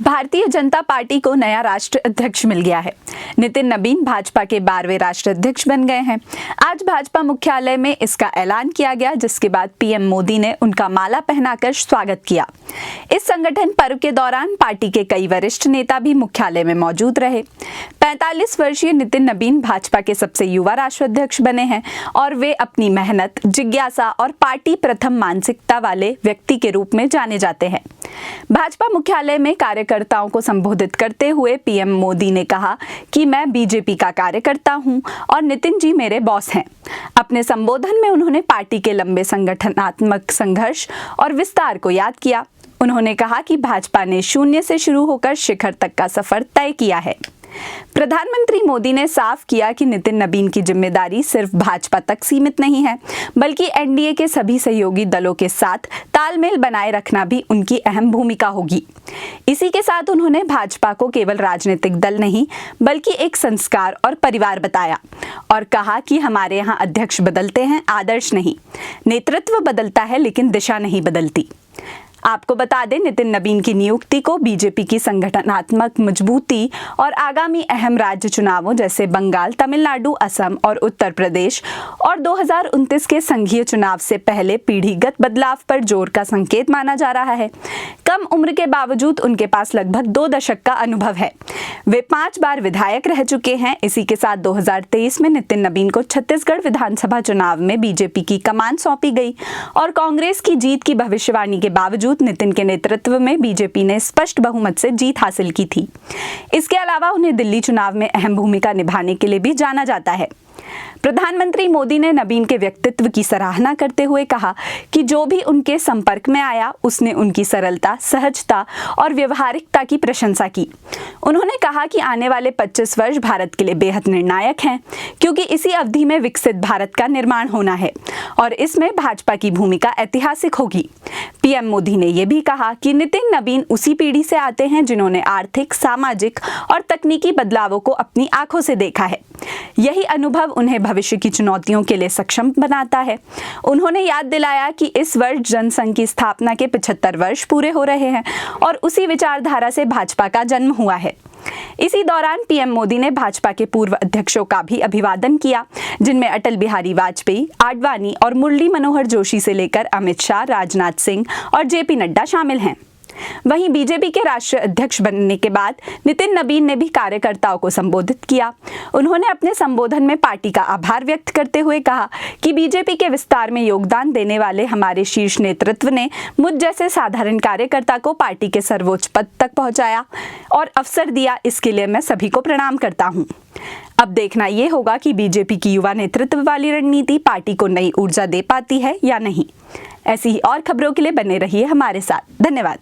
Bharatiya Janata party को नया राष्ट्र अध्यक्ष मिल गया है। नितिन नबीन भाजपा के 12वें राष्ट्र अध्यक्ष बन गए हैं। आज भाजपा मुख्यालय में इसका ऐलान किया गया, जिसके बाद पीएम मोदी ने उनका माला पहनाकर स्वागत किया। इस संगठन पर्व के दौरान पार्टी के कई वरिष्ठ नेता भी मुख्यालय में मौजूद रहे। 45 वर्षीय नितिन नबीन भाजपा के सबसे युवा राष्ट्र अध्यक्ष बने हैं और वे अपनी मेहनत, जिज्ञासा और पार्टी प्रथम मानसिकता वाले व्यक्ति के रूप में जाने जाते हैं। भाजपा मुख्यालय में कार्यकर्ताओं को संबोधित करते हुए पीएम मोदी ने कहा कि मैं बीजेपी का कार्यकर्ता हूं और नितिन जी मेरे बॉस हैं। अपने संबोधन में उन्होंने पार्टी के लंबे संगठनात्मक संघर्ष और विस्तार को याद किया। उन्होंने कहा कि भाजपा ने शून्य से शुरू होकर शिखर तक का सफर तय किया है। प्रधानमंत्री मोदी ने साफ किया कि नितिन नबीन की जिम्मेदारी सिर्फ भाजपा तक सीमित नहीं है, बल्कि एनडीए के सभी सहयोगी दलों के साथ तालमेल बनाए रखना भी उनकी अहम भूमिका होगी। इसी के साथ उन्होंने भाजपा को केवल राजनीतिक दल नहीं, बल्कि एक संस्कार और परिवार बताया और कहा कि हमारे यहाँ अध्यक्ष बदलते हैं, आदर्श नहीं। नेतृत्व बदलता है, लेकिन दिशा नहीं बदलती। आपको बता दें, नितिन नबीन की नियुक्ति को बीजेपी की संगठनात्मक मजबूती और आगामी अहम राज्य चुनावों जैसे बंगाल, तमिलनाडु, असम और उत्तर प्रदेश और 2029 के संघीय चुनाव से पहले पीढ़ीगत बदलाव पर जोर का संकेत माना जा रहा है। कम उम्र के बावजूद उनके पास लगभग 2 दशक का अनुभव है। वे 5 बार विधायक रह चुके हैं। इसी के साथ 2023 में नितिन नबीन को छत्तीसगढ़ विधानसभा चुनाव में बीजेपी की कमान सौंपी गई और कांग्रेस की जीत की भविष्यवाणी के बावजूद नितिन के नेतृत्व में बीजेपी ने स्पष्ट बहुमत से जीत हासिल की थी। इसके अलावा उन्हें दिल्ली चुनाव में अहम भूमिका निभाने के लिए भी जाना जाता है। प्रधानमंत्री मोदी ने नबीन के व्यक्तित्व की सराहना करते हुए कहा कि जो भी उनके संपर्क में आया, उसने उनकी सरलता, सहजता और व्यवहारिकता की प्रशंसा की। उन्होंने कहा कि आने वाले 25 वर्ष भारत के लिए बेहद निर्णायक हैं, क्योंकि इसी अवधि में विकसित भारत का निर्माण होना है और इसमें भाजपा की भूमिका ऐतिहासिक होगी। पीएम मोदी ने यह भी कहा कि नितिन नबीन उसी पीढ़ी से आते हैं जिन्होंने आर्थिक, सामाजिक और तकनीकी बदलावों को अपनी आंखों से देखा है। यही अनुभव उन्हें भविष्य की चुनौतियों के लिए सक्षम बनाता है। उन्होंने याद दिलाया कि इस वर्ष जनसंघ की स्थापना के 75 वर्ष पूरे हो रहे हैं और उसी विचारधारा से भाजपा का जन्म हुआ है। इसी दौरान पीएम मोदी ने भाजपा के पूर्व अध्यक्षों का भी अभिवादन किया, जिनमें अटल बिहारी वाजपेयी, आडवाणी और मुरली मनोहर जोशी से लेकर अमित शाह, राजनाथ सिंह और जेपी नड्डा शामिल हैं। वहीं बीजेपी के राष्ट्रीय अध्यक्ष बनने के बाद नितिन नबीन ने भी कार्यकर्ताओं को संबोधित किया। उन्होंने अपने संबोधन में पार्टी का आभार व्यक्त करते हुए कहा कि बीजेपी के विस्तार में योगदान देने वाले हमारे शीर्ष नेतृत्व ने मुझ जैसे साधारण कार्यकर्ता को पार्टी के सर्वोच्च पद तक पहुंचाया और अवसर दिया। इसके लिए मैं सभी को प्रणाम करता हूं। अब देखना ये होगा कि बीजेपी की युवा नेतृत्व वाली रणनीति पार्टी को नई ऊर्जा दे पाती है या नहीं। ऐसी ही और खबरों के लिए बने रहिए हमारे साथ। धन्यवाद।